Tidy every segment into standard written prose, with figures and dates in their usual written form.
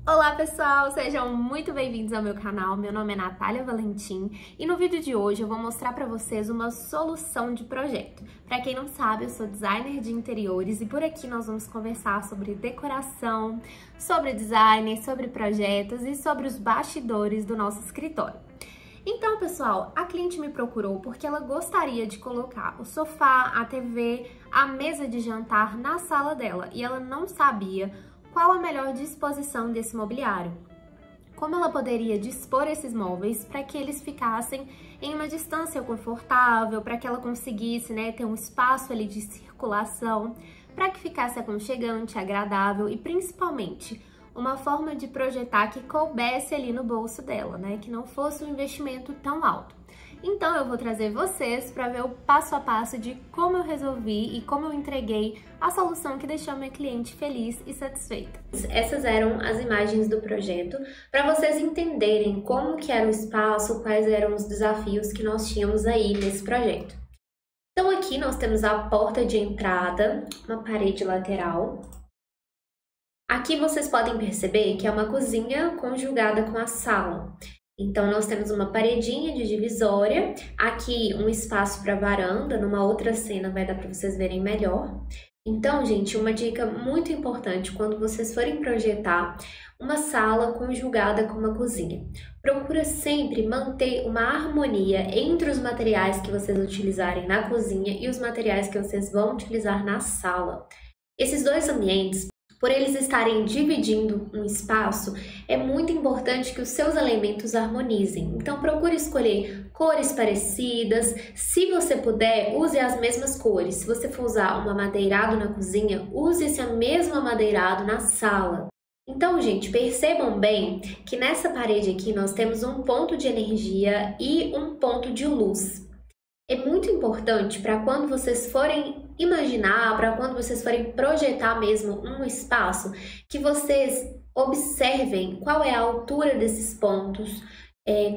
Olá pessoal, sejam muito bem-vindos ao meu canal. Meu nome é Natália Valentim e no vídeo de hoje eu vou mostrar para vocês uma solução de projeto. Para quem não sabe, eu sou designer de interiores e por aqui nós vamos conversar sobre decoração, sobre design, sobre projetos e sobre os bastidores do nosso escritório. Então, pessoal, a cliente me procurou porque ela gostaria de colocar o sofá, a TV, a mesa de jantar na sala dela e ela não sabia qual a melhor disposição desse mobiliário. Como ela poderia dispor esses móveis para que eles ficassem em uma distância confortável, para que ela conseguisse, ter um espaço ali de circulação, para que ficasse aconchegante, agradável e principalmente uma forma de projetar que coubesse ali no bolso dela, que não fosse um investimento tão alto. Então eu vou trazer vocês para ver o passo a passo de como eu resolvi e como eu entreguei a solução que deixou minha cliente feliz e satisfeita. Essas eram as imagens do projeto para vocês entenderem como que era o espaço, quais eram os desafios que nós tínhamos aí nesse projeto. Então aqui nós temos a porta de entrada, uma parede lateral. Aqui vocês podem perceber que é uma cozinha conjugada com a sala. Então, nós temos uma paredinha de divisória, aqui um espaço para varanda, numa outra cena vai dar para vocês verem melhor. Então, gente, uma dica muito importante quando vocês forem projetar uma sala conjugada com uma cozinha. Procura sempre manter uma harmonia entre os materiais que vocês utilizarem na cozinha e os materiais que vocês vão utilizar na sala. Esses dois ambientes, por eles estarem dividindo um espaço, é muito importante que os seus elementos harmonizem. Então, procure escolher cores parecidas. Se você puder, use as mesmas cores. Se você for usar um amadeirado na cozinha, use esse mesmo amadeirado na sala. Então, gente, percebam bem que nessa parede aqui nós temos um ponto de energia e um ponto de luz. É muito importante para quando vocês forem imaginar, para quando vocês forem projetar mesmo um espaço, que vocês observem qual é a altura desses pontos,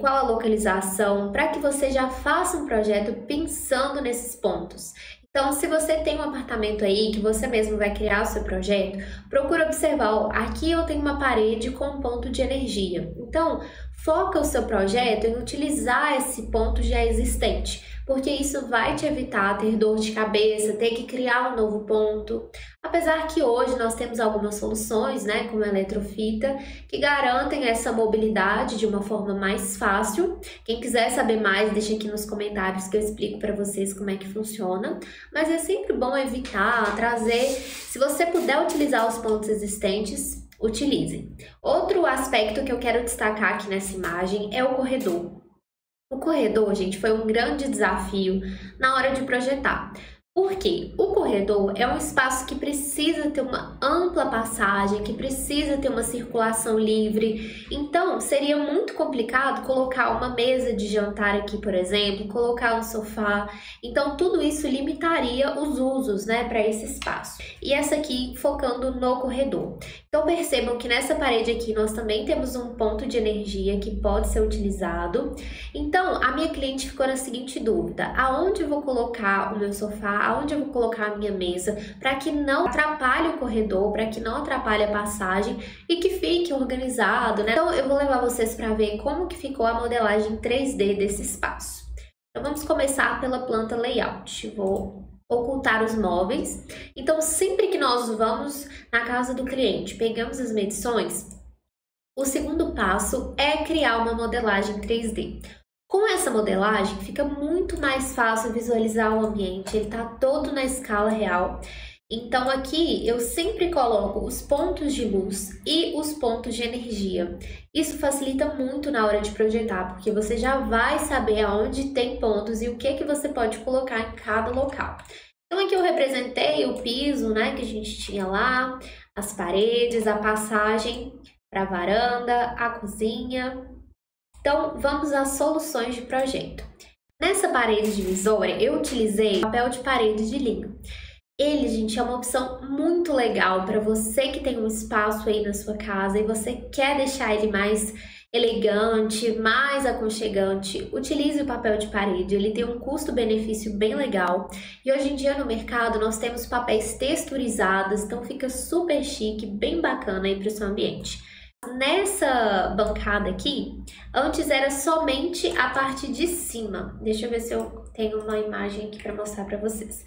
qual a localização, para que você já faça um projeto pensando nesses pontos. Então, se você tem um apartamento aí que você mesmo vai criar o seu projeto, procura observar, aqui eu tenho uma parede com um ponto de energia. Então, foca o seu projeto em utilizar esse ponto já existente, porque isso vai te evitar ter dor de cabeça, ter que criar um novo ponto. Apesar que hoje nós temos algumas soluções, como a eletrofita, que garantem essa mobilidade de uma forma mais fácil. Quem quiser saber mais, deixa aqui nos comentários que eu explico para vocês como é que funciona. Mas é sempre bom evitar, trazer, se você puder utilizar os pontos existentes, utilize. Outro aspecto que eu quero destacar aqui nessa imagem é o corredor. O corredor, gente, foi um grande desafio na hora de projetar. Porque o corredor é um espaço que precisa ter uma ampla passagem, que precisa ter uma circulação livre. Então, seria muito complicado colocar uma mesa de jantar aqui, por exemplo, colocar um sofá. Então, tudo isso limitaria os usos, para esse espaço. E essa aqui focando no corredor. Então, percebam que nessa parede aqui nós também temos um ponto de energia que pode ser utilizado. Então, a minha cliente ficou na seguinte dúvida: aonde eu vou colocar o meu sofá? Aonde eu vou colocar a minha mesa, para que não atrapalhe o corredor, para que não atrapalhe a passagem e que fique organizado, Então eu vou levar vocês para ver como que ficou a modelagem 3D desse espaço. Então vamos começar pela planta layout. Vou ocultar os móveis. Então sempre que nós vamos na casa do cliente, pegamos as medições, o segundo passo é criar uma modelagem 3D. Com essa modelagem, fica muito mais fácil visualizar o ambiente, ele está todo na escala real. Então aqui eu sempre coloco os pontos de luz e os pontos de energia. Isso facilita muito na hora de projetar, porque você já vai saber aonde tem pontos e o que você pode colocar em cada local. Então aqui eu representei o piso, que a gente tinha lá, as paredes, a passagem para a varanda, a cozinha. Então, vamos às soluções de projeto. Nessa parede divisória, eu utilizei papel de parede de linho. Ele, gente, é uma opção muito legal para você que tem um espaço aí na sua casa e você quer deixar ele mais elegante, mais aconchegante. Utilize o papel de parede, ele tem um custo-benefício bem legal. E hoje em dia no mercado nós temos papéis texturizados, então fica super chique, bem bacana aí para o seu ambiente. Nessa bancada aqui, antes era somente a parte de cima. Deixa eu ver se eu tenho uma imagem aqui para mostrar para vocês.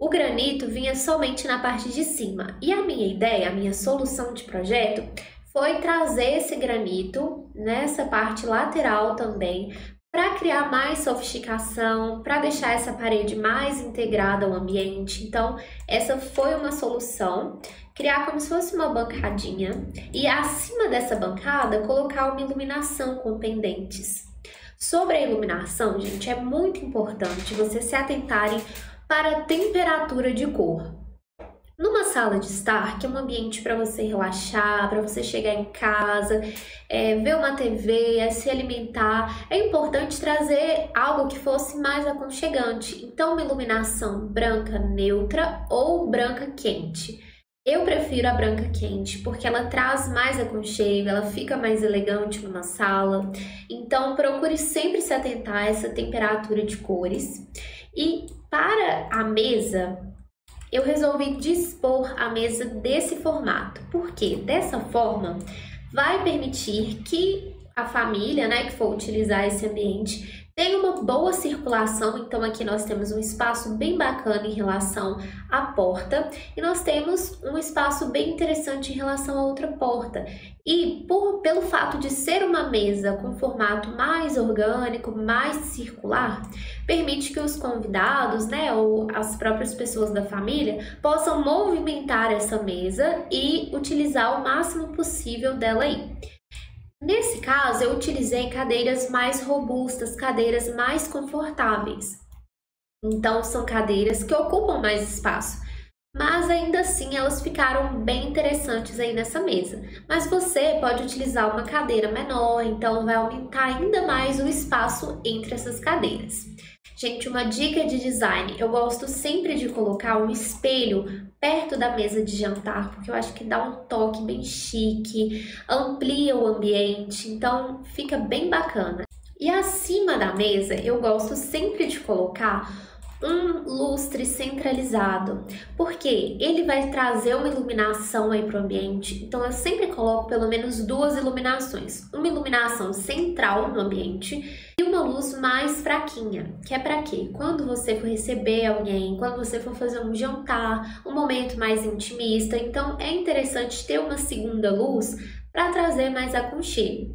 O granito vinha somente na parte de cima. E a minha ideia, a minha solução de projeto, foi trazer esse granito nessa parte lateral também, para criar mais sofisticação, para deixar essa parede mais integrada ao ambiente. Então, essa foi uma solução, criar como se fosse uma bancadinha e acima dessa bancada colocar uma iluminação com pendentes. Sobre a iluminação, gente, é muito importante vocês se atentarem para a temperatura de cor. Numa sala de estar, que é um ambiente para você relaxar, para você chegar em casa, ver uma TV, se alimentar, é importante trazer algo que fosse mais aconchegante. Então, uma iluminação branca neutra ou branca quente. Eu prefiro a branca quente porque ela traz mais aconchego, ela fica mais elegante numa sala. Então, procure sempre se atentar a essa temperatura de cores. E para a mesa, eu resolvi dispor a mesa desse formato, porque dessa forma vai permitir que a família, que for utilizar esse ambiente, tenha uma boa circulação. Então aqui nós temos um espaço bem bacana em relação à porta e nós temos um espaço bem interessante em relação à outra porta. E pelo fato de ser uma mesa com formato mais orgânico, mais circular, permite que os convidados, ou as próprias pessoas da família possam movimentar essa mesa e utilizar o máximo possível dela aí. Nesse caso, eu utilizei cadeiras mais robustas, cadeiras mais confortáveis. Então, são cadeiras que ocupam mais espaço, mas ainda assim elas ficaram bem interessantes aí nessa mesa. Mas você pode utilizar uma cadeira menor, então vai aumentar ainda mais o espaço entre essas cadeiras. Gente, uma dica de design, eu gosto sempre de colocar um espelho perto da mesa de jantar, porque eu acho que dá um toque bem chique, amplia o ambiente, então fica bem bacana. E acima da mesa, eu gosto sempre de colocar um lustre centralizado, porque ele vai trazer uma iluminação aí para o ambiente. Então eu sempre coloco pelo menos 2 iluminações, uma iluminação central no ambiente e uma luz mais fraquinha, que é para quê? Quando você for receber alguém, quando você for fazer um jantar, um momento mais intimista, então é interessante ter uma segunda luz para trazer mais aconchego.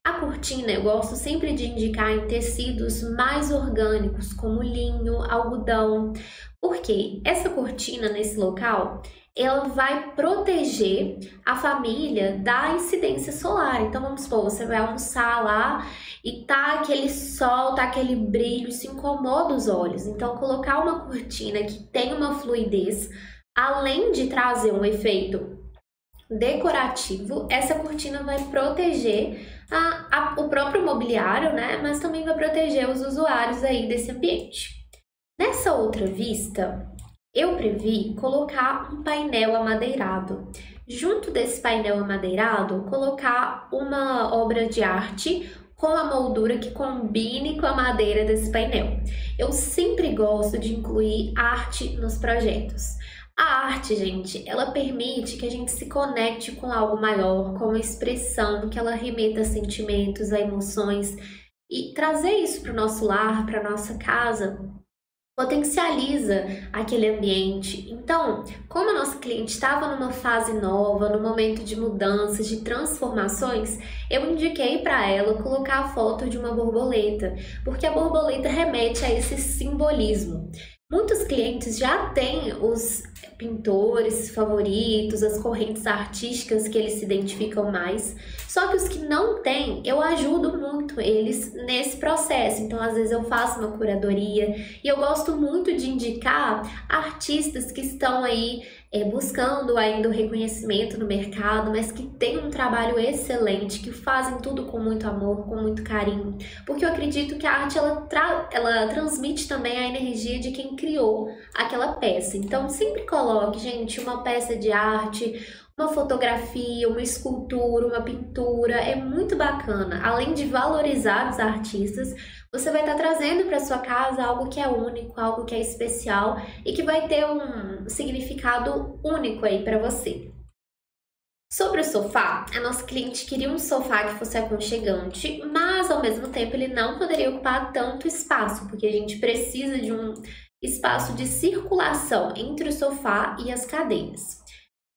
A cortina eu gosto sempre de indicar em tecidos mais orgânicos, como linho, algodão, porque essa cortina nesse local, ela vai proteger a família da incidência solar. Então vamos supor, você vai almoçar lá e tá aquele sol, tá aquele brilho, isso incomoda os olhos. Então colocar uma cortina que tem uma fluidez, além de trazer um efeito decorativo, essa cortina vai proteger o próprio mobiliário, mas também vai proteger os usuários aí desse ambiente. Nessa outra vista, eu previ colocar um painel amadeirado. Junto desse painel amadeirado, colocar uma obra de arte com a moldura que combine com a madeira desse painel. Eu sempre gosto de incluir arte nos projetos. A arte, gente, ela permite que a gente se conecte com algo maior, com uma expressão que ela remeta a sentimentos, a emoções, e trazer isso para o nosso lar, para a nossa casa, potencializa aquele ambiente. Então, como a nossa cliente estava numa fase nova, no momento de mudanças, de transformações, eu indiquei para ela colocar a foto de uma borboleta, porque a borboleta remete a esse simbolismo. Muitos clientes já têm os pintores favoritos, as correntes artísticas que eles se identificam mais, só que os que não têm, eu ajudo muito eles nesse processo. Então, às vezes eu faço uma curadoria e eu gosto muito de indicar artistas que estão aí buscando ainda o reconhecimento no mercado, mas que têm um trabalho excelente, que fazem tudo com muito amor, com muito carinho, porque eu acredito que a arte ela transmite também a energia de quem criou aquela peça. Então sempre coloque, gente, uma peça de arte, uma fotografia, uma escultura, uma pintura, é muito bacana. Além de valorizar os artistas, você vai estar trazendo para sua casa algo que é único, algo que é especial e que vai ter um significado único aí para você. Sobre o sofá, a nossa cliente queria um sofá que fosse aconchegante, mas ao mesmo tempo ele não poderia ocupar tanto espaço, porque a gente precisa de um espaço de circulação entre o sofá e as cadeiras.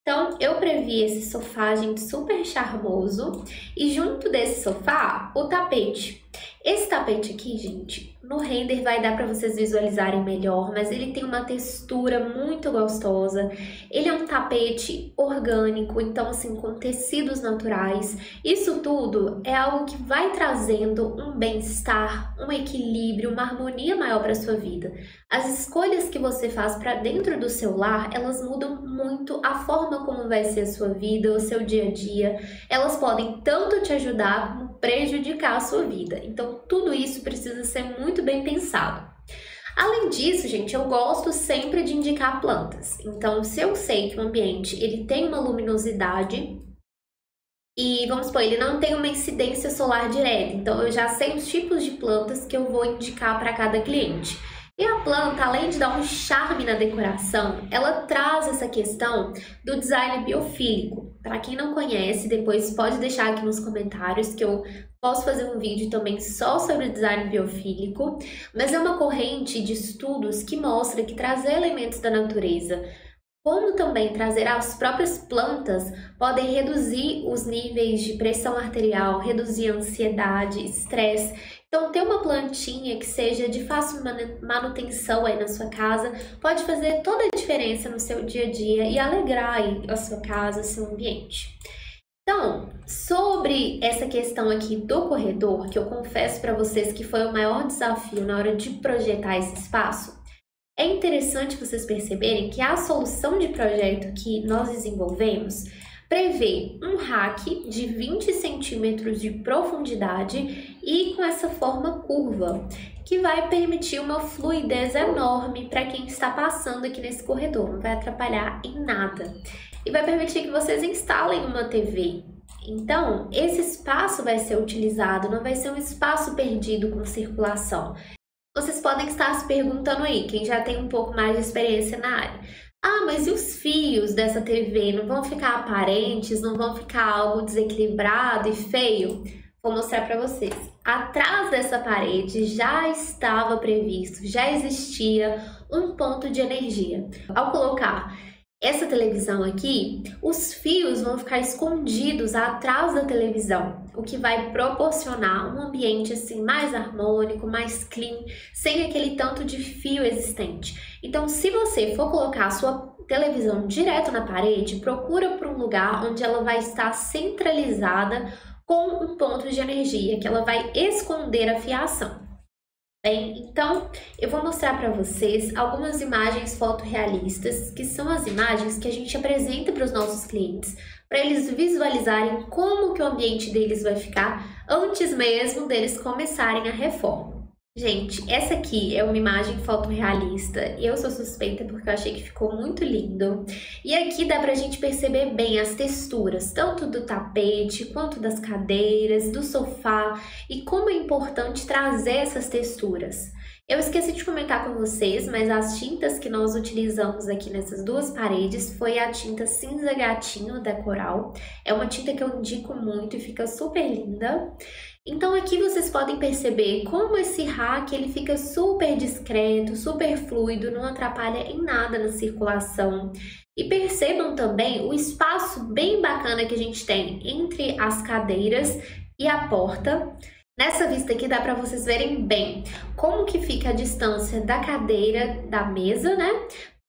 Então, eu previ esse sofá, gente, super charmoso, e junto desse sofá, o tapete. Esse tapete aqui, gente, no render vai dar para vocês visualizarem melhor, mas ele tem uma textura muito gostosa. Ele é um tapete orgânico, então assim, com tecidos naturais. Isso tudo é algo que vai trazendo um bem-estar, um equilíbrio, uma harmonia maior para sua vida. As escolhas que você faz para dentro do seu lar, elas mudam muito a forma como vai ser a sua vida, o seu dia a dia. Elas podem tanto te ajudar como prejudicar a sua vida. Então, tudo isso precisa ser muito bem pensado. Além disso, gente, eu gosto sempre de indicar plantas. Então, se eu sei que o ambiente ele tem uma luminosidade e, vamos supor, ele não tem uma incidência solar direta, então eu já sei os tipos de plantas que eu vou indicar para cada cliente. E a planta, além de dar um charme na decoração, ela traz essa questão do design biofílico. Para quem não conhece, depois pode deixar aqui nos comentários que eu posso fazer um vídeo também só sobre o design biofílico, mas é uma corrente de estudos que mostra que trazer elementos da natureza, como também trazer as próprias plantas, podem reduzir os níveis de pressão arterial, reduzir a ansiedade, estresse. Então, ter uma plantinha que seja de fácil manutenção aí na sua casa pode fazer toda a diferença no seu dia a dia e alegrar aí a sua casa, o seu ambiente. Então, sobre essa questão aqui do corredor, que eu confesso para vocês que foi o maior desafio na hora de projetar esse espaço, é interessante vocês perceberem que a solução de projeto que nós desenvolvemos prevê um rack de 20 centímetros de profundidade e com essa forma curva, que vai permitir uma fluidez enorme para quem está passando aqui nesse corredor, não vai atrapalhar em nada. E vai permitir que vocês instalem uma TV. Então, esse espaço vai ser utilizado, não vai ser um espaço perdido com circulação. Vocês podem estar se perguntando aí, quem já tem um pouco mais de experiência na área. Ah, mas e os fios dessa TV não vão ficar aparentes, não vão ficar algo desequilibrado e feio? Vou mostrar para vocês. Atrás dessa parede já estava previsto, já existia um ponto de energia. Ao colocar essa televisão aqui, os fios vão ficar escondidos atrás da televisão, o que vai proporcionar um ambiente assim mais harmônico, mais clean, sem aquele tanto de fio existente. Então, se você for colocar a sua televisão direto na parede, procura por um lugar onde ela vai estar centralizada com um ponto de energia, que ela vai esconder a fiação. Bem, então eu vou mostrar para vocês algumas imagens fotorrealistas, que são as imagens que a gente apresenta para os nossos clientes, para eles visualizarem como que o ambiente deles vai ficar antes mesmo deles começarem a reforma. Gente, essa aqui é uma imagem fotorrealista e eu sou suspeita porque eu achei que ficou muito lindo. E aqui dá pra gente perceber bem as texturas, tanto do tapete, quanto das cadeiras, do sofá e como é importante trazer essas texturas. Eu esqueci de comentar com vocês, mas as tintas que nós utilizamos aqui nessas duas paredes foi a tinta cinza gatinho da Coral. É uma tinta que eu indico muito e fica super linda. Então aqui vocês podem perceber como esse rack ele fica super discreto, super fluido, não atrapalha em nada na circulação. E percebam também o espaço bem bacana que a gente tem entre as cadeiras e a porta. Nessa vista aqui dá para vocês verem bem como que fica a distância da cadeira, da mesa, né,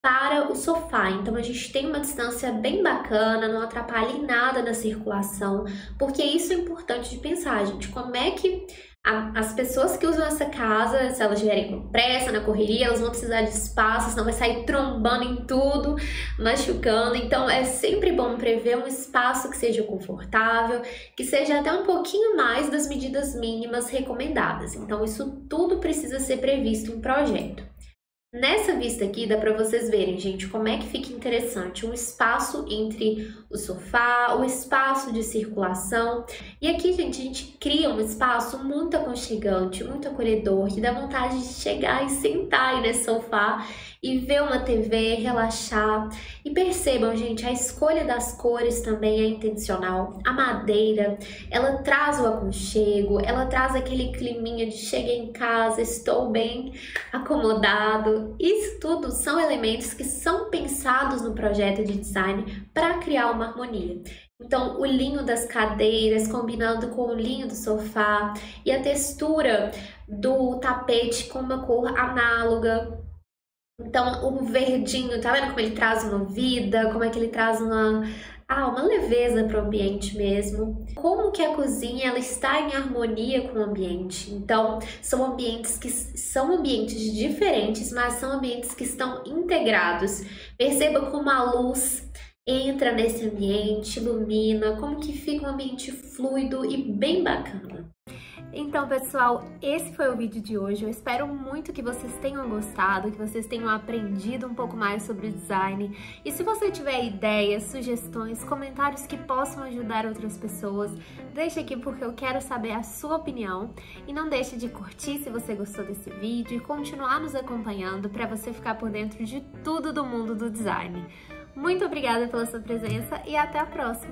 para o sofá. Então a gente tem uma distância bem bacana, não atrapalha em nada na circulação, porque isso é importante de pensar, gente, como é que as pessoas que usam essa casa, se elas estiverem com pressa, na correria, elas vão precisar de espaço, senão vai sair trombando em tudo, machucando. Então é sempre bom prever um espaço que seja confortável, que seja até um pouquinho mais das medidas mínimas recomendadas. Então isso tudo precisa ser previsto em projeto. Nessa vista aqui dá para vocês verem, gente, como é que fica interessante um espaço entre o sofá, o espaço de circulação. E aqui, gente, a gente cria um espaço muito aconchegante, muito acolhedor, que dá vontade de chegar e sentar aí nesse sofá e ver uma TV, relaxar. E percebam, gente, a escolha das cores também é intencional. A madeira, ela traz o aconchego, ela traz aquele climinha de cheguei em casa, estou bem acomodado. Isso tudo são elementos que são pensados no projeto de design para criar uma harmonia. Então, o linho das cadeiras combinando com o linho do sofá e a textura do tapete com uma cor análoga. Então, o verdinho, tá vendo como ele traz uma vida, como é que ele traz uma leveza para o ambiente mesmo. Como que a cozinha ela está em harmonia com o ambiente. Então, são ambientes que são ambientes diferentes, mas são ambientes que estão integrados. Perceba como a luz entra nesse ambiente, ilumina, como que fica um ambiente fluido e bem bacana. Então, pessoal, esse foi o vídeo de hoje. Eu espero muito que vocês tenham gostado, que vocês tenham aprendido um pouco mais sobre o design. E se você tiver ideias, sugestões, comentários que possam ajudar outras pessoas, deixe aqui porque eu quero saber a sua opinião. E não deixe de curtir se você gostou desse vídeo e continuar nos acompanhando para você ficar por dentro de tudo do mundo do design. Muito obrigada pela sua presença e até a próxima!